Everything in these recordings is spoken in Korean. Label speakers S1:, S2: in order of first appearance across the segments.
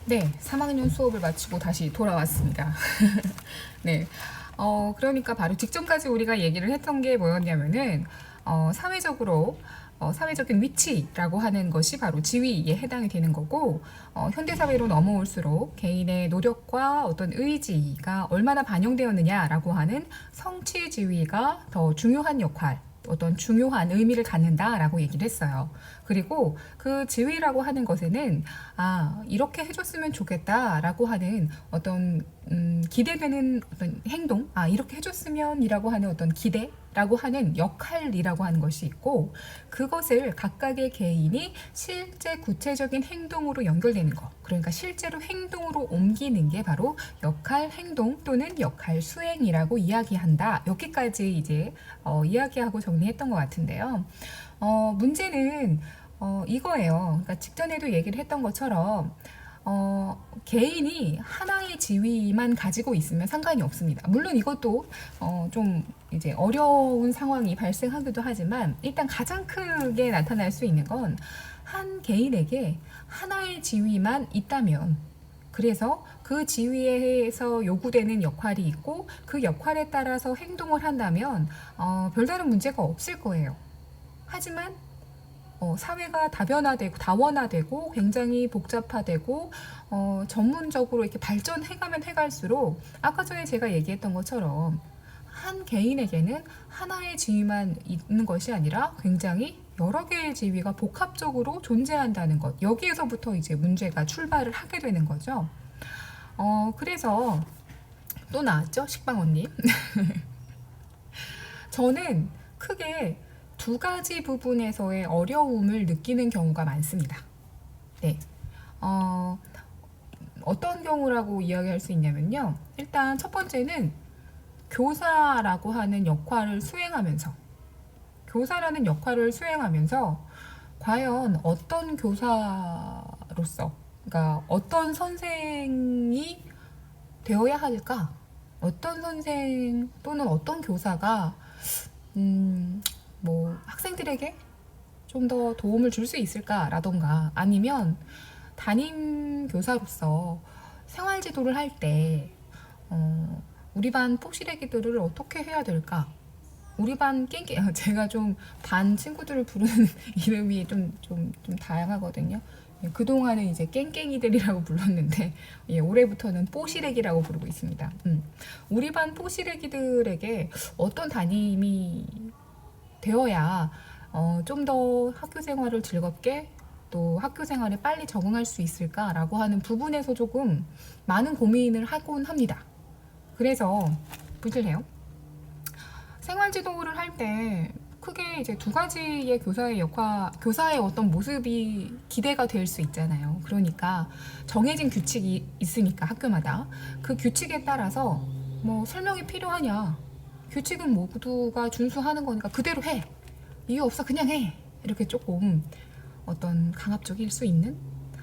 S1: 네, 3학년 수업을 마치고 다시 돌아왔습니다. 네, 그러니까 바로 직전까지 우리가 얘기를 했던 게 뭐였냐면은, 사회적으로, 사회적인 위치라고 하는 것이 바로 지위에 해당이 되는 거고, 현대사회로 넘어올수록 개인의 노력과 어떤 의지가 얼마나 반영되었느냐라고 하는 성취 지위가 더 중요한 역할, 어떤 중요한 의미를 갖는다라고 얘기를 했어요. 그리고 그 지위라고 하는 것에는 이렇게 해줬으면 좋겠다라고 하는 어떤 기대되는 어떤 행동, 이렇게 해줬으면이라고 하는 어떤 기대라고 하는 역할이라고 하는 것이 있고, 그것을 각각의 개인이 실제 구체적인 행동으로 연결되는 것, 그러니까 실제로 행동으로 옮기는 게 바로 역할 행동 또는 역할 수행이라고 이야기한다. 여기까지 이제 이야기하고 정리했던 것 같은데요. 문제는 이거예요. 그러니까 직전에도 얘기를 했던 것처럼 개인이 하나의 지위만 가지고 있으면 상관이 없습니다. 물론 이것도 좀 이제 어려운 상황이 발생하기도 하지만 일단 가장 크게 나타날 수 있는 건 한 개인에게 하나의 지위만 있다면, 그래서 그 지위에서 요구되는 역할이 있고 그 역할에 따라서 행동을 한다면 별다른 문제가 없을 거예요. 하지만 사회가 다변화되고 다원화되고 굉장히 복잡화되고 전문적으로 이렇게 발전해가면 해갈수록 아까 전에 제가 얘기했던 것처럼 한 개인에게는 하나의 지위만 있는 것이 아니라 굉장히 여러 개의 지위가 복합적으로 존재한다는 것, 여기에서부터 이제 문제가 출발을 하게 되는 거죠. 그래서 또 나왔죠, 식빵언니. 저는 크게 두 가지 부분에서의 어려움을 느끼는 경우가 많습니다. 네. 어떤 경우라고 이야기할 수 있냐면요. 일단 첫 번째는 교사라고 하는 역할을 수행하면서, 교사라는 역할을 수행하면서 과연 어떤 교사로서, 그러니까 어떤 선생이 되어야 할까? 어떤 선생 또는 어떤 교사가 뭐 학생들에게 좀 더 도움을 줄 수 있을까라던가, 아니면 담임 교사로서 생활 지도를 할 때 우리 반 폭실애기들을 어떻게 해야 될까? 우리 반 깽깽 제가 좀 반 친구들을 부르는 이름이 좀 다양하거든요. 그동안은 이제 깽깽이들이라고 불렀는데 올해부터는 뽀시래기라고 부르고 있습니다. 우리 반 뽀시래기들에게 어떤 담임이 되어야 좀 더 학교 생활을 즐겁게 또 학교 생활에 빨리 적응할 수 있을까라고 하는 부분에서 조금 많은 고민을 하곤 합니다. 그래서 보실래요? 생활 지도를 할 때 크게 이제 두 가지의 교사의 역할, 교사의 어떤 모습이 기대가 될 수 있잖아요. 그러니까 정해진 규칙이 있으니까 학교마다 그 규칙에 따라서 뭐 설명이 필요하냐? 규칙은 모두가 준수하는 거니까 그대로 해. 이유 없어 그냥 해. 이렇게 조금 어떤 강압적일 수 있는,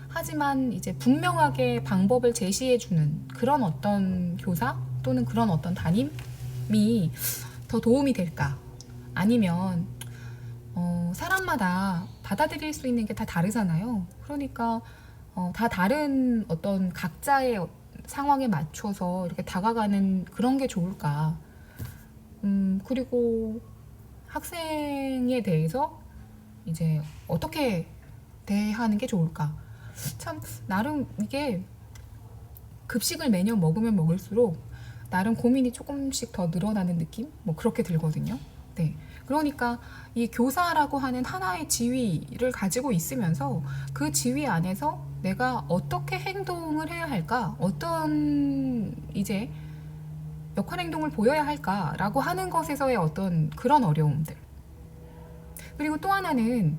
S1: 하지만 이제 분명하게 방법을 제시해주는 그런 어떤 교사 또는 그런 어떤 담임이 더 도움이 될까? 아니면 사람마다 받아들일 수 있는 게 다 다르잖아요. 그러니까 다 다른 어떤 각자의 상황에 맞춰서 이렇게 다가가는 그런 게 좋을까? 그리고 학생에 대해서 이제 어떻게 대하는 게 좋을까? 참 나름 이게 급식을 매년 먹으면 먹을수록 나름 고민이 조금씩 더 늘어나는 느낌? 뭐 그렇게 들거든요. 네. 그러니까 이 교사라고 하는 하나의 지위를 가지고 있으면서 그 지위 안에서 내가 어떻게 행동을 해야 할까? 어떤 이제 역할 행동을 보여야 할까라고 하는 것에서의 어떤 그런 어려움들. 그리고 또 하나는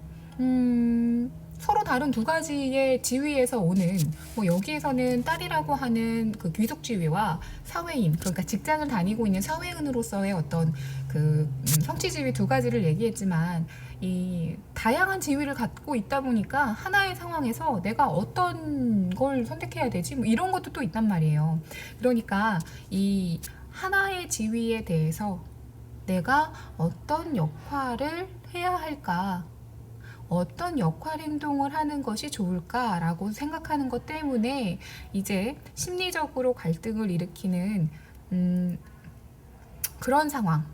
S1: 서로 다른 두 가지의 지위에서 오는, 뭐 여기에서는 딸이라고 하는 그 귀속 지위와 사회인, 그러니까 직장을 다니고 있는 사회인으로서의 어떤 그 성취 지위 두 가지를 얘기했지만, 이 다양한 지위를 갖고 있다 보니까 하나의 상황에서 내가 어떤 걸 선택해야 되지? 뭐 이런 것도 또 있단 말이에요. 그러니까 이 하나의 지위에 대해서 내가 어떤 역할을 해야 할까? 어떤 역할 행동을 하는 것이 좋을까라고 생각하는 것 때문에 이제 심리적으로 갈등을 일으키는 그런 상황,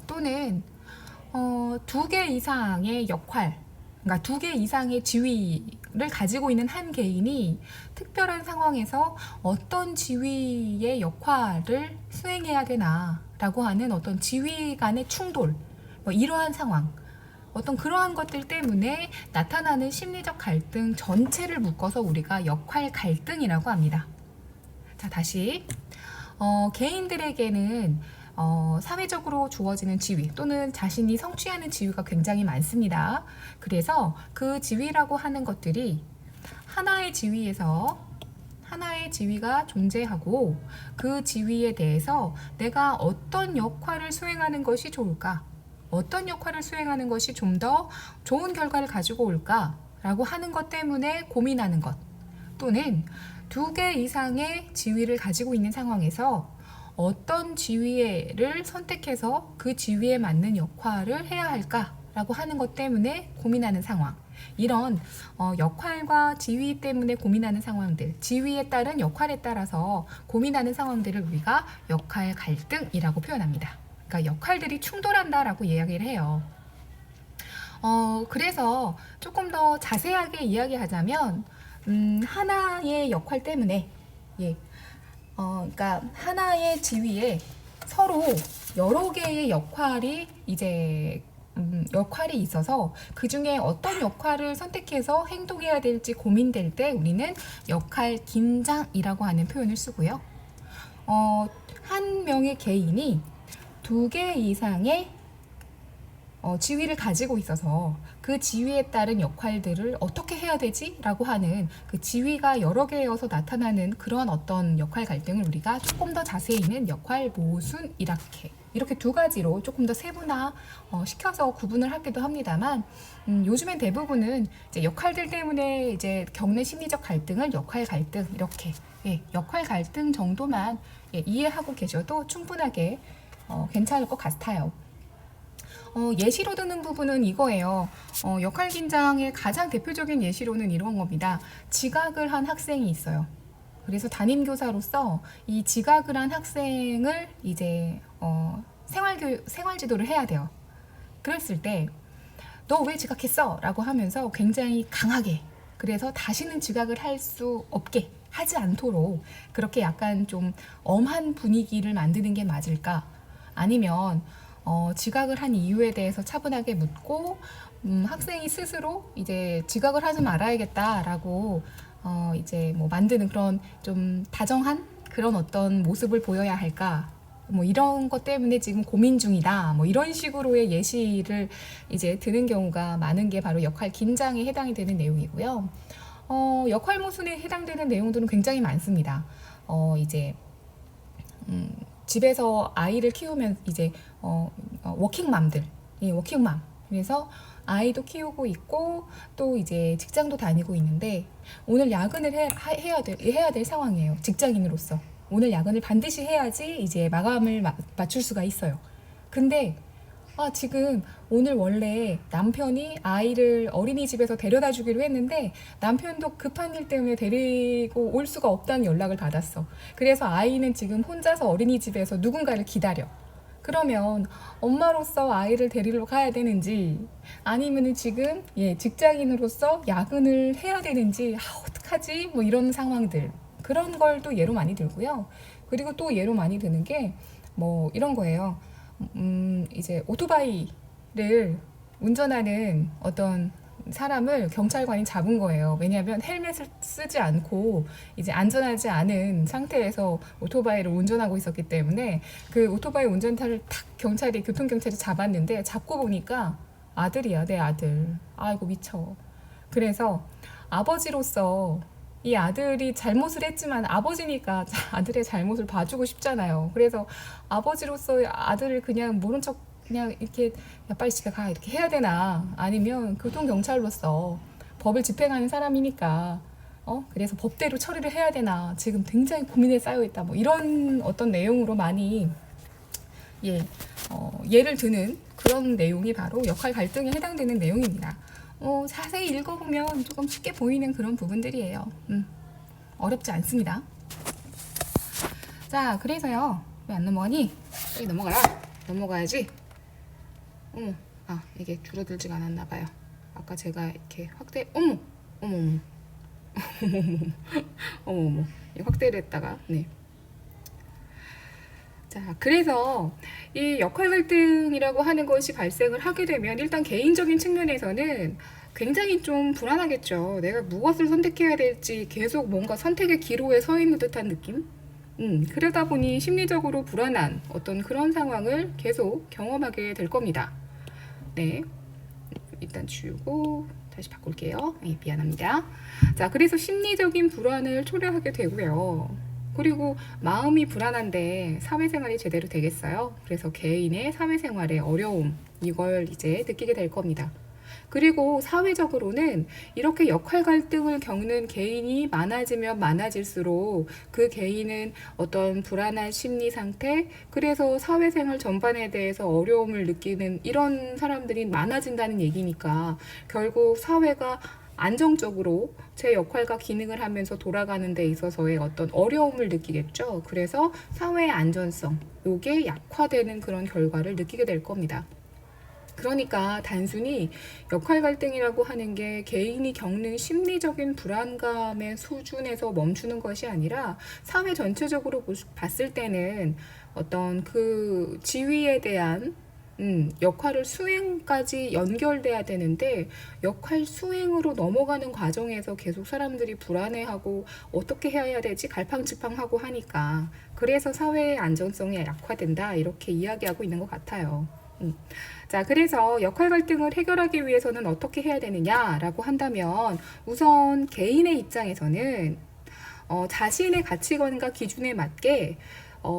S1: 또는 두 개 이상의 역할, 그러니까 두 개 이상의 지위를 가지고 있는 한 개인이 특별한 상황에서 어떤 지위의 역할을 수행해야 되나라고 하는 어떤 지위 간의 충돌, 뭐 이러한 상황, 어떤 그러한 것들 때문에 나타나는 심리적 갈등 전체를 묶어서 우리가 역할 갈등이라고 합니다. 자, 다시 개인들에게는 사회적으로 주어지는 지위 또는 자신이 성취하는 지위가 굉장히 많습니다. 그래서 그 지위라고 하는 것들이 하나의 지위가 존재하고, 그 지위에 대해서 내가 어떤 역할을 수행하는 것이 좋을까, 어떤 역할을 수행하는 것이 좀 더 좋은 결과를 가지고 올까 라고 하는 것 때문에 고민하는 것, 또는 두 개 이상의 지위를 가지고 있는 상황에서 어떤 지위를 선택해서 그 지위에 맞는 역할을 해야 할까라고 하는 것 때문에 고민하는 상황, 이런 역할과 지위 때문에 고민하는 상황들, 지위에 따른 역할에 따라서 고민하는 상황들을 우리가 역할 갈등이라고 표현합니다. 그러니까 역할들이 충돌한다라고 이야기를 해요. 그래서 조금 더 자세하게 이야기하자면 하나의 역할 때문에, 그러니까 하나의 지위에 서로 여러 개의 역할이 있어서 그 중에 어떤 역할을 선택해서 행동해야 될지 고민될 때 우리는 역할 긴장이라고 하는 표현을 쓰고요. 한 명의 개인이 두 개 이상의 지위를 가지고 있어서 그 지위에 따른 역할들을 어떻게 해야 되지? 라고 하는 그 지위가 여러 개여서 나타나는 그런 어떤 역할 갈등을 우리가 조금 더 자세히는 역할 모순, 이렇게 두 가지로 조금 더 세분화 시켜서 구분을 하기도 합니다만, 요즘엔 대부분은 이제 역할들 때문에 이제 겪는 심리적 갈등을 역할 갈등, 이렇게 역할 갈등 정도만 이해하고 계셔도 충분하게 괜찮을 것 같아요. 예시로 드는 부분은 이거예요. 역할 긴장의 가장 대표적인 예시로는 이런 겁니다. 지각을 한 학생이 있어요. 그래서 담임교사로서 이 지각을 한 학생을 이제 생활지도를 해야 돼요. 그랬을 때 너 왜 지각했어? 라고 하면서 굉장히 강하게, 그래서 다시는 지각을 할 수 없게 하지 않도록 그렇게 약간 좀 엄한 분위기를 만드는 게 맞을까? 아니면 지각을 한 이유에 대해서 차분하게 묻고 학생이 스스로 이제 지각을 하지 말아야겠다라고 이제 뭐 만드는 그런 좀 다정한 그런 어떤 모습을 보여야 할까? 뭐 이런 것 때문에 지금 고민 중이다. 뭐 이런 식으로의 예시를 이제 드는 경우가 많은 게 바로 역할 긴장에 해당이 되는 내용이고요. 역할 모순에 해당되는 내용들은 굉장히 많습니다. 이제 집에서 아이를 키우면 이제 워킹맘들, 워킹맘. 그래서 아이도 키우고 있고 또 이제 직장도 다니고 있는데 오늘 야근을 해야 될 상황이에요. 직장인으로서 오늘 야근을 반드시 해야지 이제 마감을 맞출 수가 있어요. 근데 지금 오늘 원래 남편이 아이를 어린이집에서 데려다 주기로 했는데 남편도 급한 일 때문에 데리고 올 수가 없다는 연락을 받았어. 그래서 아이는 지금 혼자서 어린이집에서 누군가를 기다려. 그러면 엄마로서 아이를 데리러 가야 되는지, 아니면은 지금 직장인으로서 야근을 해야 되는지, 어떡하지? 뭐 이런 상황들, 그런 걸 또 예로 많이 들고요. 그리고 또 예로 많이 드는 게 뭐 이런 거예요. 이제 오토바이를 운전하는 어떤 사람을 경찰관이 잡은 거예요. 왜냐하면 헬멧을 쓰지 않고 이제 안전하지 않은 상태에서 오토바이를 운전하고 있었기 때문에 그 오토바이 운전자를 탁 교통경찰이 잡았는데, 잡고 보니까 아들이야, 내 아들. 아이고 미쳐. 그래서 아버지로서 이 아들이 잘못을 했지만 아버지니까 아들의 잘못을 봐주고 싶잖아요. 그래서 아버지로서 아들을 그냥 모른 척 그냥 이렇게 야 빨리 집에 가 이렇게 해야 되나, 아니면 교통경찰로서 법을 집행하는 사람이니까 그래서 법대로 처리를 해야 되나, 지금 굉장히 고민에 쌓여 있다. 뭐 이런 어떤 내용으로 많이 예를 드는 그런 내용이 바로 역할 갈등에 해당되는 내용입니다. 자세히 읽어보면 조금 쉽게 보이는 그런 부분들이에요. 어렵지 않습니다. 자, 그래서요. 왜 안 넘어가니? 빨리 넘어가라. 넘어가야지. 이게 줄어들지가 않았나봐요. 아까 제가 이렇게 어머, 확대를 했다가, 네. 자, 그래서 이 역할 갈등이라고 하는 것이 발생을 하게 되면 일단 개인적인 측면에서는 굉장히 좀 불안하겠죠. 내가 무엇을 선택해야 될지 계속 뭔가 선택의 기로에 서 있는 듯한 느낌? 그러다 보니 심리적으로 불안한 어떤 그런 상황을 계속 경험하게 될 겁니다. 네. 일단 지우고 다시 바꿀게요. 네, 미안합니다. 자, 그래서 심리적인 불안을 초래하게 되고요. 그리고 마음이 불안한데 사회생활이 제대로 되겠어요? 그래서 개인의 사회생활의 어려움, 이걸 이제 느끼게 될 겁니다. 그리고 사회적으로는 이렇게 역할 갈등을 겪는 개인이 많아지면 많아질수록 그 개인은 어떤 불안한 심리 상태, 그래서 사회생활 전반에 대해서 어려움을 느끼는 이런 사람들이 많아진다는 얘기니까 결국 사회가 안정적으로 제 역할과 기능을 하면서 돌아가는 데 있어서의 어떤 어려움을 느끼겠죠. 그래서 사회의 안전성, 요게 약화되는 그런 결과를 느끼게 될 겁니다. 그러니까 단순히 역할 갈등이라고 하는 게 개인이 겪는 심리적인 불안감의 수준에서 멈추는 것이 아니라 사회 전체적으로 봤을 때는 어떤 그 지위에 대한 역할을 수행까지 연결돼야 되는데 역할 수행으로 넘어가는 과정에서 계속 사람들이 불안해하고 어떻게 해야 되지 갈팡질팡하고 하니까 그래서 사회의 안정성이 약화된다 이렇게 이야기하고 있는 것 같아요. 자, 그래서 역할 갈등을 해결하기 위해서는 어떻게 해야 되느냐라고 한다면 우선 개인의 입장에서는 자신의 가치관과 기준에 맞게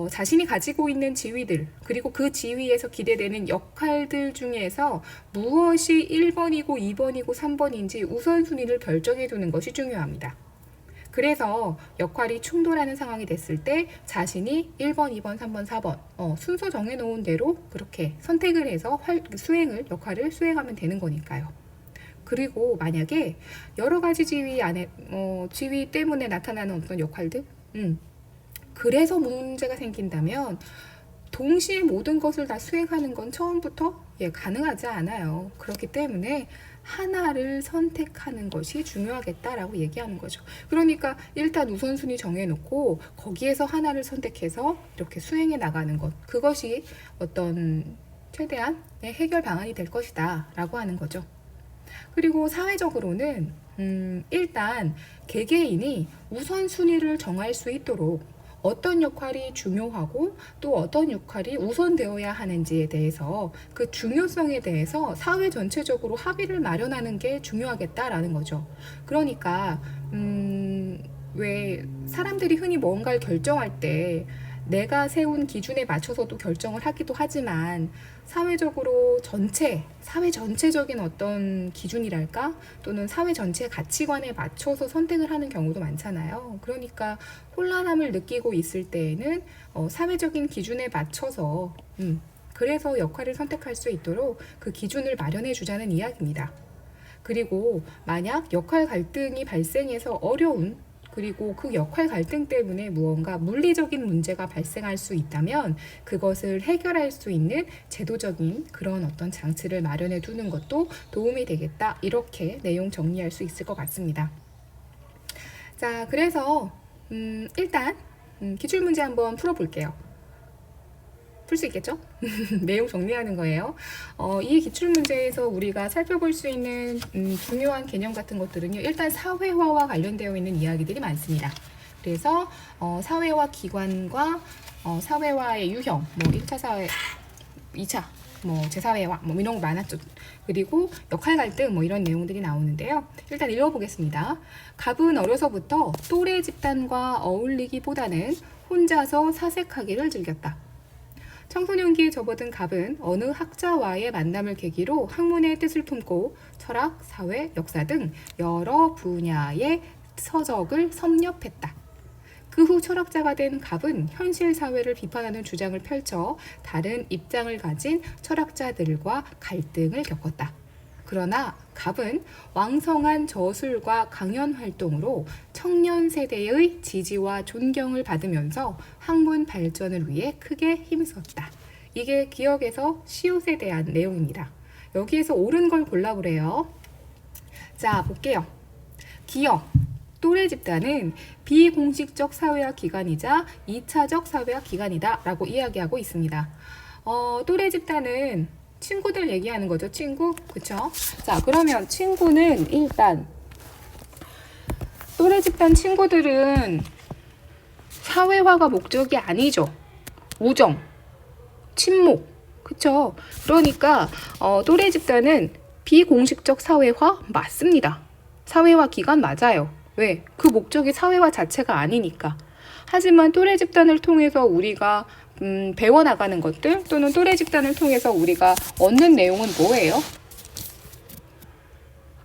S1: 자신이 가지고 있는 지위들 그리고 그 지위에서 기대되는 역할들 중에서 무엇이 1번이고 2번이고 3번인지 우선순위를 결정해 두는 것이 중요합니다. 그래서 역할이 충돌하는 상황이 됐을 때 자신이 1번, 2번, 3번, 4번 순서 정해놓은 대로 그렇게 선택을 해서 역할을 수행하면 되는 거니까요. 그리고 만약에 여러 가지 지위 때문에 나타나는 어떤 역할들, 그래서 문제가 생긴다면 동시에 모든 것을 다 수행하는 건 처음부터 가능하지 않아요. 그렇기 때문에 하나를 선택하는 것이 중요하겠다라고 얘기하는 거죠. 그러니까 일단 우선순위 정해놓고 거기에서 하나를 선택해서 이렇게 수행해 나가는 것, 그것이 어떤 최대한 해결 방안이 될 것이다 라고 하는 거죠. 그리고 사회적으로는 일단 개개인이 우선순위를 정할 수 있도록 어떤 역할이 중요하고 또 어떤 역할이 우선되어야 하는지에 대해서 그 중요성에 대해서 사회 전체적으로 합의를 마련하는 게 중요하겠다라는 거죠. 그러니까 왜 사람들이 흔히 뭔가를 결정할 때 내가 세운 기준에 맞춰서도 결정을 하기도 하지만 사회 전체적인 어떤 기준이랄까? 또는 사회 전체의 가치관에 맞춰서 선택을 하는 경우도 많잖아요. 그러니까 혼란함을 느끼고 있을 때에는 사회적인 기준에 맞춰서 그래서 역할을 선택할 수 있도록 그 기준을 마련해 주자는 이야기입니다. 그리고 만약 역할 갈등이 발생해서 어려운 그리고 그 역할 갈등 때문에 무언가 물리적인 문제가 발생할 수 있다면 그것을 해결할 수 있는 제도적인 그런 어떤 장치를 마련해 두는 것도 도움이 되겠다. 이렇게 내용 정리할 수 있을 것 같습니다. 자, 그래서 일단 기출문제 한번 풀어볼게요. 풀 수 있겠죠? 내용 정리하는 거예요. 이 기출문제에서 우리가 살펴볼 수 있는 중요한 개념 같은 것들은요. 일단 사회화와 관련되어 있는 이야기들이 많습니다. 그래서 사회화 기관과 사회화의 유형, 1차 사회, 2차, 재사회화, 이런 거 많았죠. 그리고 역할 갈등, 이런 내용들이 나오는데요. 일단 읽어보겠습니다. 갑은 어려서부터 또래 집단과 어울리기보다는 혼자서 사색하기를 즐겼다. 청소년기에 접어든 갑은 어느 학자와의 만남을 계기로 학문의 뜻을 품고 철학, 사회, 역사 등 여러 분야의 서적을 섭렵했다. 그 후 철학자가 된 갑은 현실 사회를 비판하는 주장을 펼쳐 다른 입장을 가진 철학자들과 갈등을 겪었다. 그러나 갑은 왕성한 저술과 강연 활동으로 청년 세대의 지지와 존경을 받으면서 학문 발전을 위해 크게 힘썼다. 이게 기역에서 시옷에 대한 내용입니다. 여기에서 옳은 걸 골라보래요. 자, 볼게요. 기역. 또래 집단은 비공식적 사회화 기관이자 2차적 사회화 기관이다 라고 이야기하고 있습니다. 또래 집단은 친구들 얘기하는 거죠. 친구. 그쵸? 자, 그러면 친구는 일단 또래 집단 친구들은 사회화가 목적이 아니죠. 우정, 친목. 그쵸? 그러니까 또래 집단은 비공식적 사회화 맞습니다. 사회화 기관 맞아요. 왜? 그 목적이 사회화 자체가 아니니까. 하지만 또래 집단을 통해서 우리가 배워나가는 것들 또는 또래 집단을 통해서 우리가 얻는 내용은 뭐예요?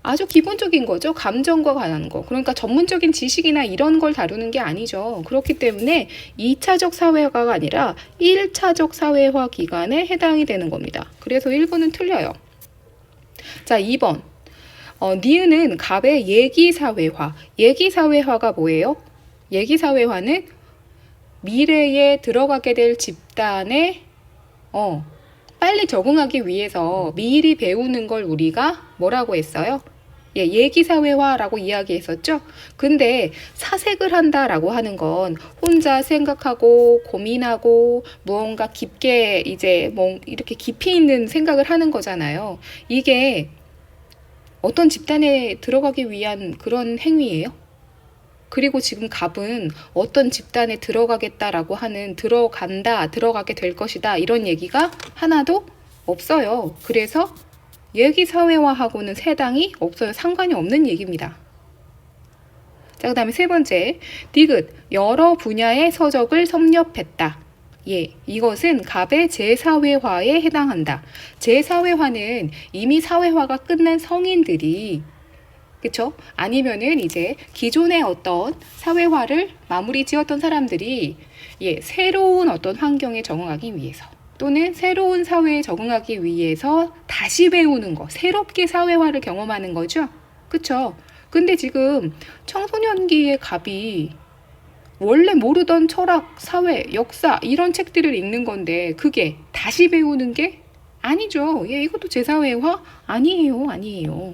S1: 아주 기본적인 거죠. 감정과 관한 거. 그러니까 전문적인 지식이나 이런 걸 다루는 게 아니죠. 그렇기 때문에 2차적 사회화가 아니라 1차적 사회화 기관에 해당이 되는 겁니다. 그래서 1번은 틀려요. 자, 2번. 니은은 갑의 예기사회화. 예기사회화가 뭐예요? 예기사회화는 미래에 들어가게 될 집단에 빨리 적응하기 위해서 미리 배우는 걸 우리가 뭐라고 했어요? 예, 예기사회화라고 이야기했었죠. 근데 사색을 한다라고 하는 건 혼자 생각하고 고민하고 무언가 깊게 이제 뭐 이렇게 깊이 있는 생각을 하는 거잖아요. 이게 어떤 집단에 들어가기 위한 그런 행위예요. 그리고 지금 갑은 어떤 집단에 들어가겠다라고 하는 들어간다, 들어가게 될 것이다 이런 얘기가 하나도 없어요. 그래서 예기사회화하고는 해당이 없어요. 상관이 없는 얘기입니다. 자, 그 다음에 세 번째, 디귿, 여러 분야의 서적을 섭렵했다. 예, 이것은 갑의 재사회화에 해당한다. 재사회화는 이미 사회화가 끝난 성인들이 그쵸? 아니면은 이제 기존의 어떤 사회화를 마무리 지었던 사람들이 새로운 어떤 환경에 적응하기 위해서 또는 새로운 사회에 적응하기 위해서 다시 배우는 거, 새롭게 사회화를 경험하는 거죠. 그쵸? 근데 지금 청소년기의 갑이 원래 모르던 철학, 사회, 역사 이런 책들을 읽는 건데 그게 다시 배우는 게 아니죠. 예, 이것도 재사회화 아니에요.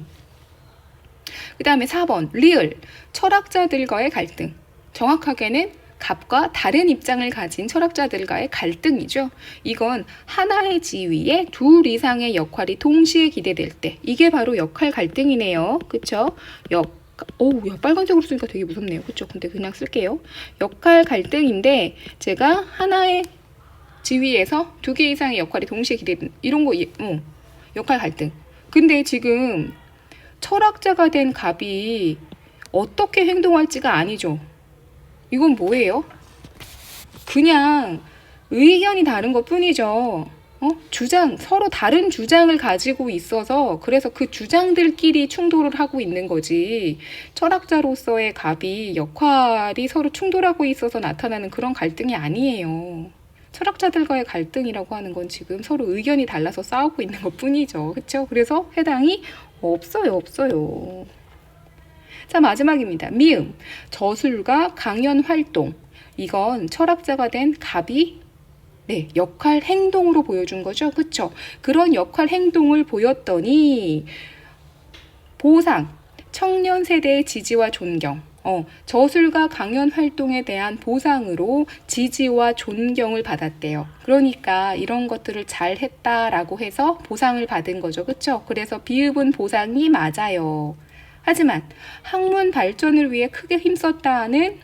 S1: 그 다음에 4번 리을, 철학자들과의 갈등. 정확하게는 갑과 다른 입장을 가진 철학자들과의 갈등이죠. 이건 하나의 지위에 둘 이상의 역할이 동시에 기대될 때 이게 바로 역할 갈등이네요. 그쵸? 야, 빨간색으로 쓰니까 되게 무섭네요. 그쵸? 근데 그냥 쓸게요. 역할 갈등인데 제가 하나의 지위에서 두 개 이상의 역할이 동시에 기대된 이런 거 역할 갈등. 근데 지금 철학자가 된 갑이 어떻게 행동할지가 아니죠. 이건 뭐예요? 그냥 의견이 다른 것 뿐이죠. 서로 다른 주장을 가지고 있어서 그래서 그 주장들끼리 충돌을 하고 있는 거지. 철학자로서의 갑이 역할이 서로 충돌하고 있어서 나타나는 그런 갈등이 아니에요. 철학자들과의 갈등이라고 하는 건 지금 서로 의견이 달라서 싸우고 있는 것 뿐이죠. 그렇죠? 그래서 해당이 없어요. 자, 마지막입니다. 미음, 저술과 강연 활동. 이건 철학자가 된 갑이 역할 행동으로 보여준 거죠. 그쵸? 그런 역할 행동을 보였더니 보상, 청년 세대의 지지와 존경. 저술과 강연 활동에 대한 보상으로 지지와 존경을 받았대요. 그러니까 이런 것들을 잘 했다라고 해서 보상을 받은 거죠. 그쵸? 그래서 비읍은 보상이 맞아요. 하지만 학문 발전을 위해 크게 힘썼다는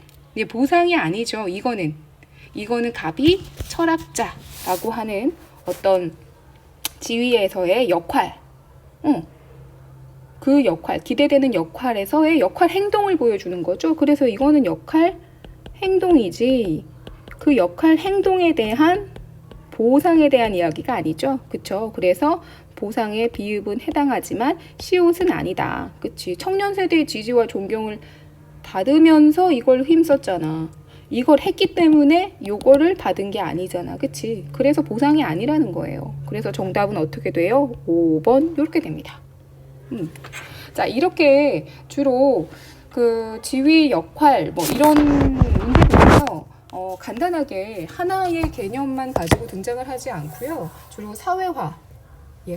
S1: 보상이 아니죠. 이거는 갑이 철학자라고 하는 어떤 지위에서의 역할, 그 역할, 기대되는 역할에서의 역할 행동을 보여주는 거죠. 그래서 이거는 역할 행동이지 그 역할 행동에 대한 보상에 대한 이야기가 아니죠. 그쵸? 그래서 보상에 비읍은 해당하지만 시옷은 아니다. 그치? 청년 세대의 지지와 존경을 받으면서 이걸 힘썼잖아. 이걸 했기 때문에 요거를 받은 게 아니잖아. 그치? 그래서 보상이 아니라는 거예요. 그래서 정답은 어떻게 돼요? 5번 이렇게 됩니다. 자, 이렇게 주로 그 지위 역할 뭐 이런 문제들은요, 간단하게 하나의 개념만 가지고 등장을 하지 않고요. 주로 사회화,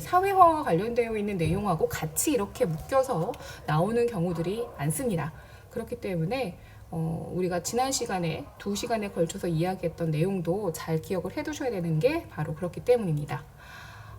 S1: 사회화와 관련되어 있는 내용하고 같이 이렇게 묶여서 나오는 경우들이 많습니다. 그렇기 때문에 우리가 지난 시간에 2시간에 걸쳐서 이야기했던 내용도 잘 기억을 해두셔야 되는 게 바로 그렇기 때문입니다.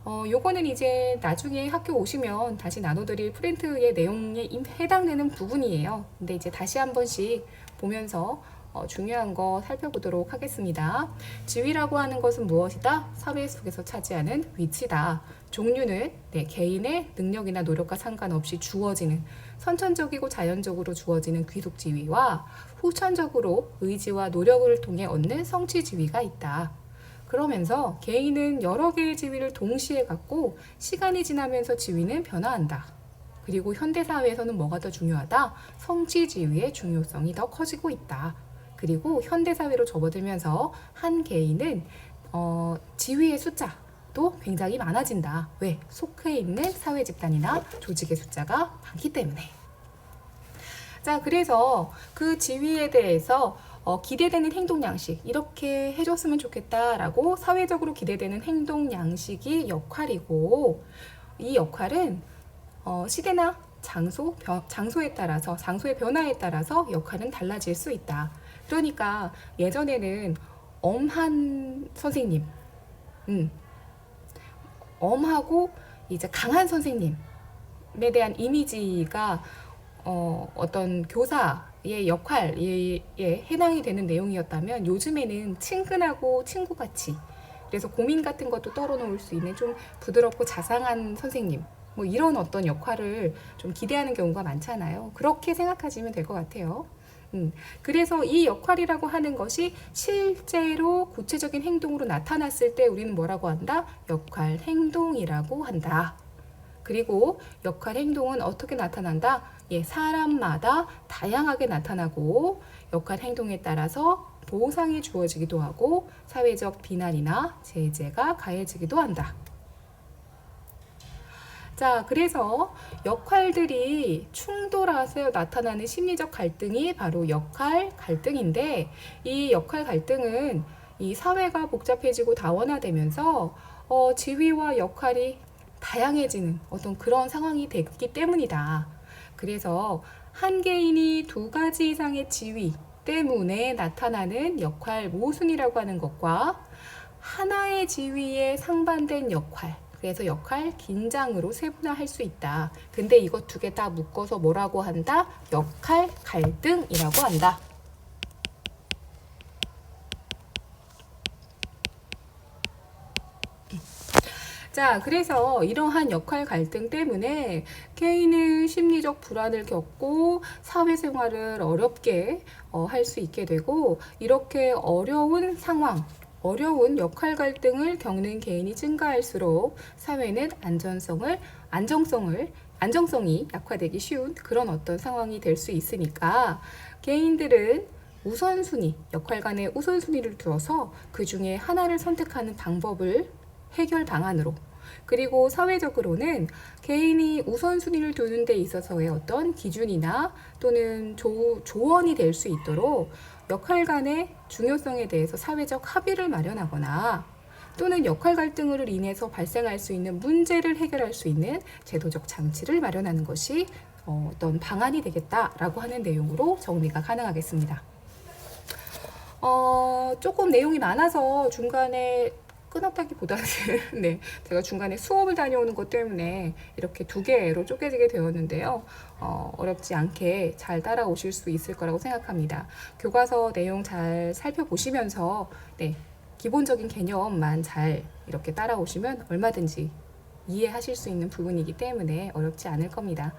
S1: 요거는 이제 나중에 학교 오시면 다시 나눠드릴 프린트의 내용에 해당되는 부분이에요. 근데 이제 다시 한 번씩 보면서 중요한 거 살펴보도록 하겠습니다. 지위라고 하는 것은 무엇이다? 사회 속에서 차지하는 위치다. 종류는 개인의 능력이나 노력과 상관없이 주어지는 선천적이고 자연적으로 주어지는 귀속 지위와 후천적으로 의지와 노력을 통해 얻는 성취 지위가 있다. 그러면서 개인은 여러 개의 지위를 동시에 갖고 시간이 지나면서 지위는 변화한다. 그리고 현대사회에서는 뭐가 더 중요하다? 성취 지위의 중요성이 더 커지고 있다. 그리고 현대사회로 접어들면서 한 개인은 지위의 숫자도 굉장히 많아진다. 왜? 속해 있는 사회 집단이나 조직의 숫자가 많기 때문에. 자, 그래서 그 지위에 대해서 기대되는 행동 양식 이렇게 해줬으면 좋겠다라고 사회적으로 기대되는 행동 양식이 역할이고, 이 역할은 시대나 장소에 따라서 장소의 변화에 따라서 역할은 달라질 수 있다. 그러니까 예전에는 엄한 선생님, 엄하고 이제 강한 선생님에 대한 이미지가 어떤 교사의 역할에 해당이 되는 내용이었다면, 요즘에는 친근하고 친구같이, 그래서 고민 같은 것도 털어놓을 수 있는 좀 부드럽고 자상한 선생님, 뭐 이런 어떤 역할을 좀 기대하는 경우가 많잖아요. 그렇게 생각하시면 될 것 같아요. 그래서 이 역할이라고 하는 것이 실제로 구체적인 행동으로 나타났을 때 우리는 뭐라고 한다? 역할 행동이라고 한다. 그리고 역할 행동은 어떻게 나타난다? 사람마다 다양하게 나타나고, 역할 행동에 따라서 보상이 주어지기도 하고 사회적 비난이나 제재가 가해지기도 한다. 자, 그래서 역할들이 충돌해서 나타나는 심리적 갈등이 바로 역할 갈등인데, 이 역할 갈등은 이 사회가 복잡해지고 다원화되면서 지위와 역할이 다양해지는 어떤 그런 상황이 됐기 때문이다. 그래서 한 개인이 2가지 이상의 지위 때문에 나타나는 역할 모순이라고 하는 것과 하나의 지위에 상반된 역할, 그래서 역할 긴장으로 세분화할 수 있다. 근데 이거 2개 다 묶어서 뭐라고 한다? 역할 갈등이라고 한다. 자, 그래서 이러한 역할 갈등 때문에 개인은 심리적 불안을 겪고 사회생활을 어렵게 할 수 있게 되고, 이렇게 어려운 상황, 어려운 역할 갈등을 겪는 개인이 증가할수록 사회는 안정성이 약화되기 쉬운 그런 어떤 상황이 될 수 있으니까, 개인들은 우선순위, 역할 간의 우선순위를 두어서 그 중에 하나를 선택하는 방법을 해결 방안으로, 그리고 사회적으로는 개인이 우선순위를 두는 데 있어서의 어떤 기준이나 또는 조언이 될 수 있도록 역할 간의 중요성에 대해서 사회적 합의를 마련하거나, 또는 역할 갈등으로 인해서 발생할 수 있는 문제를 해결할 수 있는 제도적 장치를 마련하는 것이 어떤 방안이 되겠다라고 하는 내용으로 정리가 가능하겠습니다. 조금 내용이 많아서 중간에 끊었다기보다는 네, 제가 중간에 수업을 다녀오는 것 때문에 이렇게 2개로 쪼개지게 되었는데요. 어렵지 않게 잘 따라오실 수 있을 거라고 생각합니다. 교과서 내용 잘 살펴보시면서 기본적인 개념만 잘 이렇게 따라오시면 얼마든지 이해하실 수 있는 부분이기 때문에 어렵지 않을 겁니다.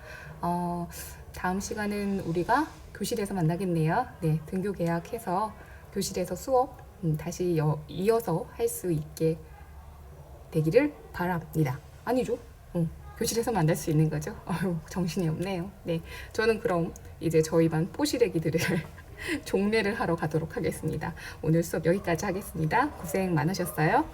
S1: 다음 시간은 우리가 교실에서 만나겠네요. 네, 등교 계약해서 교실에서 수업 다시 이어서 할 수 있게 되기를 바랍니다. 아니죠? 교실에서 만날 수 있는 거죠? 정신이 없네요. 네, 저는 그럼 이제 저희 반 뽀시래기들을 종례를 하러 가도록 하겠습니다. 오늘 수업 여기까지 하겠습니다. 고생 많으셨어요.